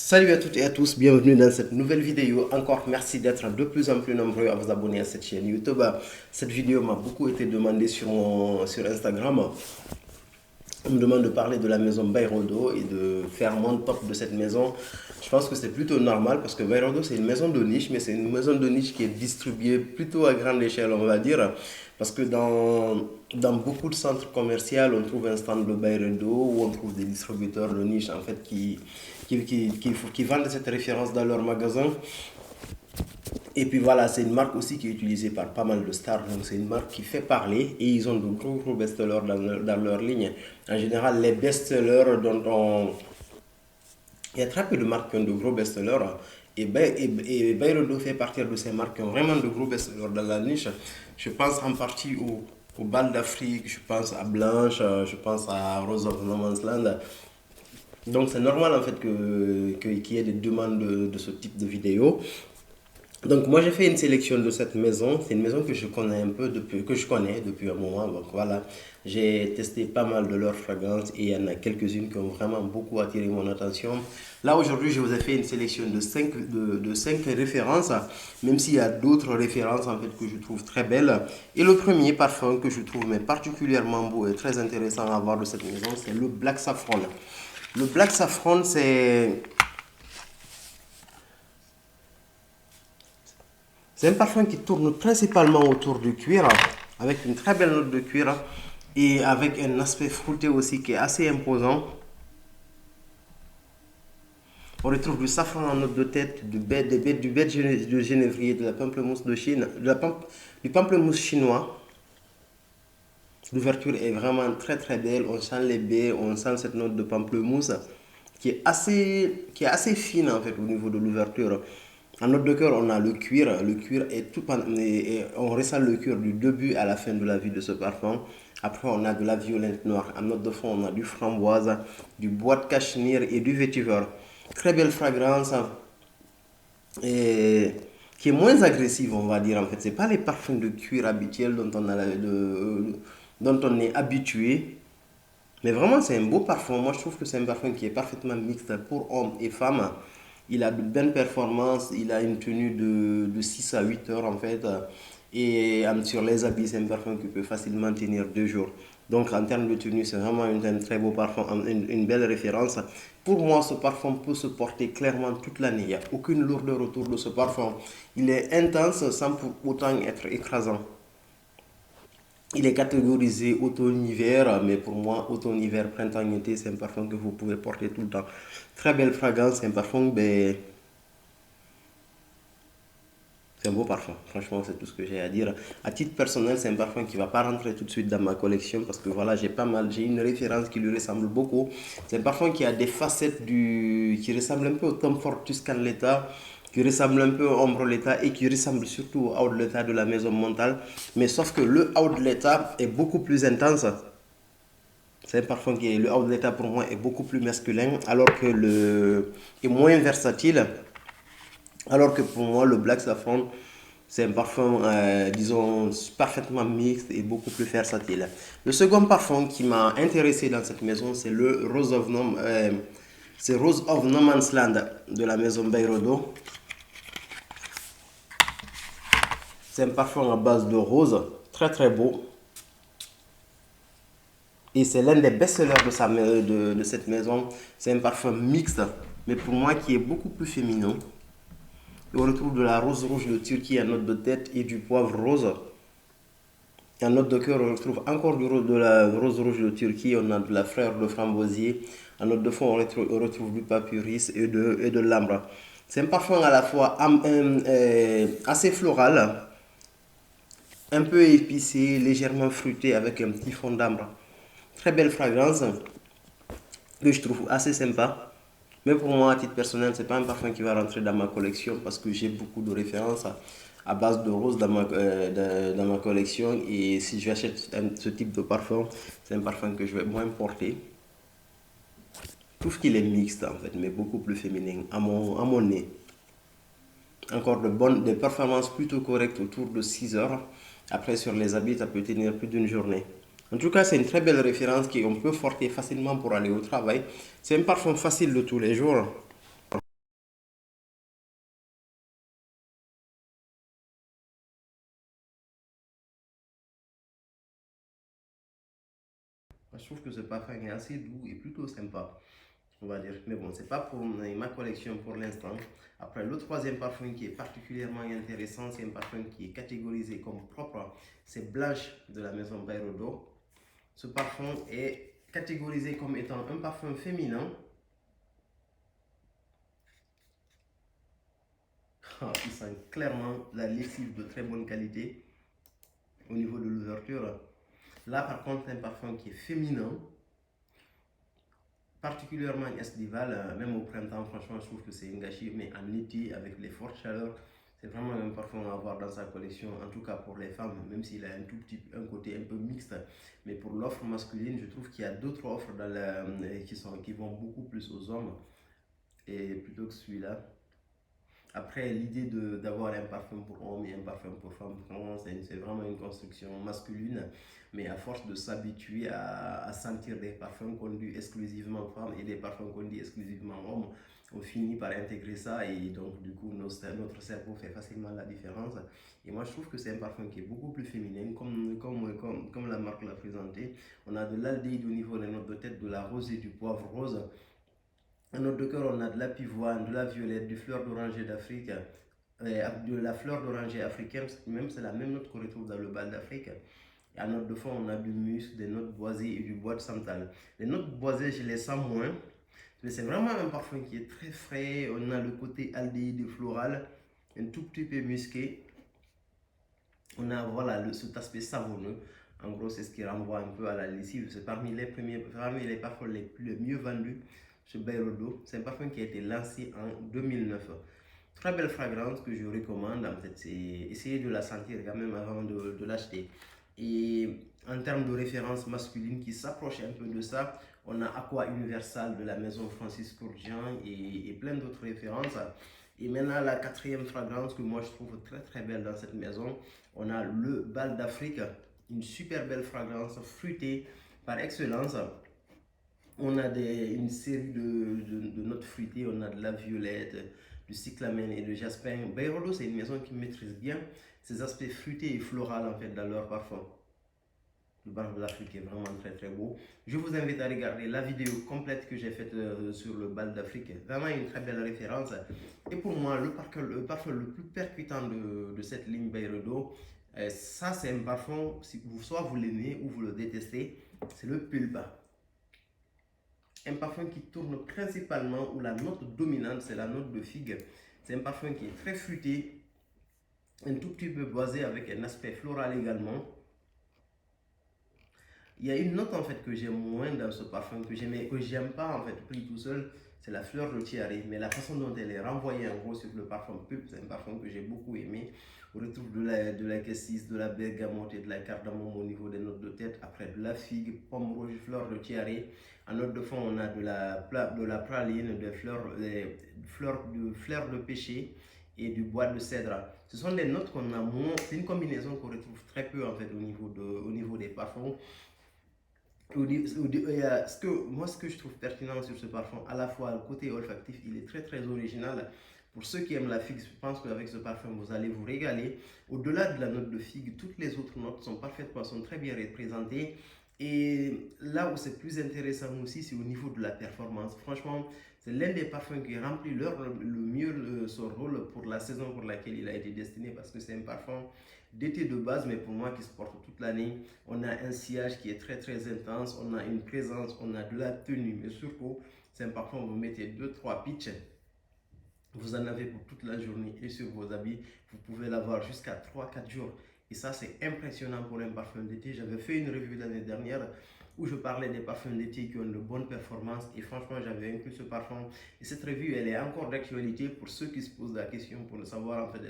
Salut à toutes et à tous, bienvenue dans cette nouvelle vidéo. Encore merci d'être de plus en plus nombreux à vous abonner à cette chaîne YouTube. Cette vidéo m'a beaucoup été demandée sur Instagram. On me demande de parler de la maison Bayrodo et de faire mon top de cette maison. Je pense que c'est plutôt normal parce que Bayrodo c'est une maison de niche, mais c'est une maison de niche qui est distribuée plutôt à grande échelle, on va dire. Parce que dans beaucoup de centres commerciaux, on trouve un stand de Bayrodo où on trouve des distributeurs de niche en fait qui vendent cette référence dans leur magasin. Et puis voilà, c'est une marque aussi qui est utilisée par pas mal de stars. Donc c'est une marque qui fait parler et ils ont de gros best-sellers dans leur ligne. En général, les best-sellers dont on... Il y a très peu de marques qui ont de gros best-sellers. Et Bayrodo fait partie de ces marques qui ont vraiment de gros best-sellers dans la niche. Je pense en partie au Bal d'Afrique, je pense à Blanche, je pense à Rose of No Man's Land. Donc c'est normal en fait qu'il y ait des demandes de ce type de vidéo. Donc moi j'ai fait une sélection de cette maison. C'est une maison que je connais un peu depuis, que je connais depuis un moment. Donc voilà, j'ai testé pas mal de leurs fragrances et il y en a quelques-unes qui ont vraiment beaucoup attiré mon attention. Là aujourd'hui je vous ai fait une sélection de 5 références, même s'il y a d'autres références en fait que je trouve très belles. Et le premier parfum que je trouve mais particulièrement beau et très intéressant à voir de cette maison, c'est le Black Saffron. Le Black Saffron c'est un parfum qui tourne principalement autour du cuir, avec une très belle note de cuir et avec un aspect fruité aussi qui est assez imposant. On retrouve du safran en note de tête, du bête de genévrier, de la pamplemousse de Chine, du pamplemousse chinois. L'ouverture est vraiment très très belle. On sent les baies, on sent cette note de pamplemousse qui est assez fine en fait au niveau de l'ouverture. En note de cœur, on a le cuir. Le cuir est tout et on ressent le cuir du début à la fin de la vie de ce parfum. Après, on a de la violette noire. En note de fond, on a du framboise, du bois de cachemire et du vétiver. Très belle fragrance et qui est moins agressive, on va dire. En fait, c'est pas les parfums de cuir habituels dont on est habitué. Mais vraiment, c'est un beau parfum. Moi, je trouve que c'est un parfum qui est parfaitement mixte pour hommes et femmes. Il a de bonnes performances. Il a une tenue de 6 à 8 heures, en fait. Et sur les habits, c'est un parfum qui peut facilement tenir 2 jours. Donc, en termes de tenue, c'est vraiment un très beau parfum, une belle référence. Pour moi, ce parfum peut se porter clairement toute l'année. Il n'y a aucune lourdeur autour de ce parfum. Il est intense sans pour autant être écrasant. Il est catégorisé automne-hiver, mais pour moi, automne-hiver, printemps-été, c'est un parfum que vous pouvez porter tout le temps. Très belle fragrance, c'est un parfum, ben, c'est un beau parfum. Franchement, c'est tout ce que j'ai à dire. À titre personnel, c'est un parfum qui ne va pas rentrer tout de suite dans ma collection parce que voilà, j'ai une référence qui lui ressemble beaucoup. C'est un parfum qui a des facettes qui ressemble un peu au Tom Ford Tuscan-Letta, qui ressemble un peu au Ombroletta et qui ressemble surtout au Outlet de la maison Montal. Mais sauf que le Outlet est beaucoup plus intense. C'est un parfum le Outlet pour moi est beaucoup plus masculin alors que le est moins versatile. Alors que pour moi, le Black Saffron, c'est un parfum, disons, parfaitement mixte et beaucoup plus versatile. Le second parfum qui m'a intéressé dans cette maison, c'est le Rose of No Man's Land de la maison Bayrodo. C'est un parfum à base de rose, très très beau. Et c'est l'un des best-sellers de cette maison. C'est un parfum mixte, mais pour moi qui est beaucoup plus féminin. On retrouve de la rose rouge de Turquie en note de tête et du poivre rose. Et en note de cœur, on retrouve encore de la rose rouge de Turquie. On a de la fleur de framboisier. En note de fond, on retrouve du papyrus et de l'ambre. C'est un parfum à la fois assez floral, un peu épicé, légèrement fruité avec un petit fond d'ambre. Très belle fragrance que je trouve assez sympa. Mais pour moi, à titre personnel, c'est pas un parfum qui va rentrer dans ma collection parce que j'ai beaucoup de références à base de rose dans ma collection. Et si j'achète ce type de parfum, c'est un parfum que je vais moins porter. Je trouve qu'il est mixte en fait, mais beaucoup plus féminin à mon nez. Encore des performances plutôt correctes autour de 6 heures. Après, sur les habits, ça peut tenir plus d'une journée. En tout cas, c'est une très belle référence qu'on peut porter facilement pour aller au travail. C'est un parfum facile de tous les jours. Je trouve que ce parfum est assez doux et plutôt sympa, on va dire. Mais bon, c'est pas pour ma collection pour l'instant. Après, le troisième parfum qui est particulièrement intéressant, c'est un parfum qui est catégorisé comme propre. C'est Blanche de la maison Byredo. Ce parfum est catégorisé comme étant un parfum féminin. Il sent clairement la lessive de très bonne qualité au niveau de l'ouverture. Là, par contre, c'est un parfum qui est féminin, particulièrement estival, même au printemps. Franchement, je trouve que c'est un gâchis, mais en été, avec les fortes chaleurs, c'est vraiment un parfum à avoir dans sa collection, en tout cas pour les femmes, même s'il a un côté un peu mixte. Mais pour l'offre masculine, je trouve qu'il y a d'autres offres qui vont beaucoup plus aux hommes, et plutôt que celui-là. Après, l'idée d'avoir un parfum pour homme et un parfum pour femme, c'est vraiment une construction masculine. Mais à force de s'habituer à sentir des parfums qu'on dit exclusivement femmes et des parfums qu'on dit exclusivement hommes, on finit par intégrer ça et donc du coup notre cerveau fait facilement la différence. Et moi je trouve que c'est un parfum qui est beaucoup plus féminin, comme la marque l'a présenté. On a de l'aldéhyde au niveau des notes de tête, de la rosée, du poivre rose. En note de cœur, on a de la pivoine, de la violette, du fleur d'oranger d'Afrique, de la fleur d'oranger africaine, même c'est la même note qu'on retrouve dans le bal d'Afrique. Et en note de fond, on a du musc, des notes boisées et du bois de santal. Les notes boisées, je les sens moins, mais c'est vraiment un parfum qui est très frais. On a le côté aldéhyde floral, un tout petit peu musqué. On a voilà, cet aspect savonneux. En gros, c'est ce qui renvoie un peu à la lessive. C'est parmi les parfums les mieux vendus chez Byredo. C'est un parfum qui a été lancé en 2009. Très belle fragrance que je recommande. En fait, c'est essayer de la sentir quand même avant de l'acheter. Et en termes de référence masculine qui s'approche un peu de ça, on a Aqua Universal de la maison Francis Kurkdjian et plein d'autres références. Et maintenant, la quatrième fragrance que moi je trouve très très belle dans cette maison, on a le Bal d'Afrique, une super belle fragrance fruitée par excellence. On a une série de notes fruitées, on a de la violette, du cyclamen et de jasmin. Byredo, c'est une maison qui maîtrise bien ces aspects fruités et floraux en fait dans leur parfum. Le bal de l'Afrique est vraiment très très beau. Je vous invite à regarder la vidéo complète que j'ai faite sur le bal d'Afrique. Vraiment une très belle référence. Et pour moi, le parfum le plus percutant de cette ligne Byredo, ça c'est un parfum, soit vous l'aimez ou vous le détestez, c'est le Pulpa. Un parfum qui tourne principalement, où la note dominante, c'est la note de figue. C'est un parfum qui est très fruité, un tout petit peu boisé avec un aspect floral également. Il y a une note en fait que j'aime moins dans ce parfum, que j'aime pas en fait pris tout seul, c'est la fleur de tiare. Mais la façon dont elle est renvoyée en gros sur le parfum Pulp, c'est un parfum que j'ai beaucoup aimé. On retrouve de la cassis, de la bergamote et de la cardamome au niveau des notes de tête. Après de la figue, pomme rouge, fleur de tiare. En note de fond, on a de la praline, fleurs de pêcher et du bois de cèdre. Ce sont des notes qu'on a moins, c'est une combinaison qu'on retrouve très peu en fait au niveau des parfums. Ce que je trouve pertinent sur ce parfum, à la fois le côté olfactif, il est très très original. Pour ceux qui aiment la figue, je pense qu'avec ce parfum, vous allez vous régaler. Au-delà de la note de figue, toutes les autres notes sont très bien représentées. Et là où c'est plus intéressant aussi, c'est au niveau de la performance. Franchement, c'est l'un des parfums qui remplit le mieux son rôle pour la saison pour laquelle il a été destiné, parce que c'est un parfum d'été de base, mais pour moi qui se porte toute l'année. On a un sillage qui est très très intense, on a une présence, on a de la tenue, mais surtout, c'est un parfum, vous mettez 2-3 pitchs. Vous en avez pour toute la journée et sur vos habits, vous pouvez l'avoir jusqu'à 3-4 jours. Et ça, c'est impressionnant pour un parfum d'été. J'avais fait une revue l'année dernière où je parlais des parfums d'été qui ont de bonnes performances. Et franchement, j'avais inclus ce parfum. Et cette revue, elle est encore d'actualité pour ceux qui se posent la question pour savoir en fait,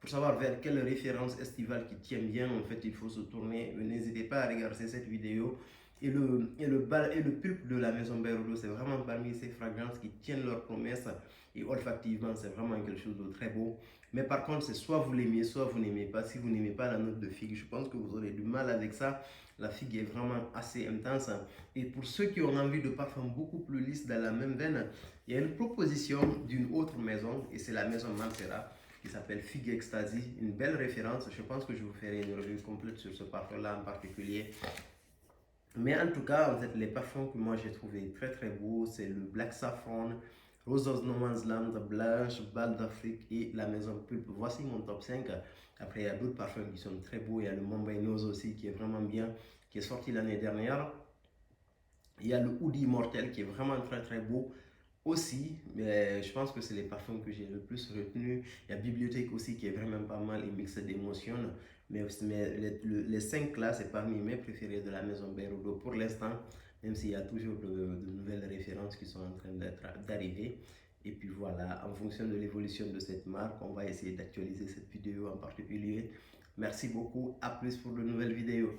pour savoir vers quelle référence estivale qui tient bien, en fait, il faut se tourner. N'hésitez pas à regarder cette vidéo. Et le pulpe de la maison Byredo, c'est vraiment parmi ces fragrances qui tiennent leurs promesses. Et olfactivement, c'est vraiment quelque chose de très beau. Mais par contre, c'est soit vous l'aimez, soit vous n'aimez pas. Si vous n'aimez pas la note de figue, je pense que vous aurez du mal avec ça. La figue est vraiment assez intense. Et pour ceux qui ont envie de parfums beaucoup plus lisses dans la même veine, il y a une proposition d'une autre maison, et c'est la maison Mancera, qui s'appelle Figue Ecstasy. Une belle référence. Je pense que je vous ferai une revue complète sur ce parfum-là en particulier. Mais en tout cas, en fait, les parfums que moi j'ai trouvé très très beaux, c'est le Black Saffron, Rose of No Man's Land, Blanche, Bal d'Afrique et la Maison Pulpe. Voici mon top 5. Après, il y a d'autres parfums qui sont très beaux. Il y a le Mumbai Nose aussi qui est vraiment bien, qui est sorti l'année dernière. Il y a le Oud Immortel qui est vraiment très très beau aussi, mais je pense que c'est les parfums que j'ai le plus retenu. Il y a Bibliothèque aussi qui est vraiment pas mal et Mix d'émotions. Mais les 5 là, c'est parmi mes préférés de la maison Berudo pour l'instant, même s'il y a toujours de nouvelles références qui sont en train d'arriver. Et puis voilà, en fonction de l'évolution de cette marque, on va essayer d'actualiser cette vidéo en particulier. Merci beaucoup, à plus pour de nouvelles vidéos.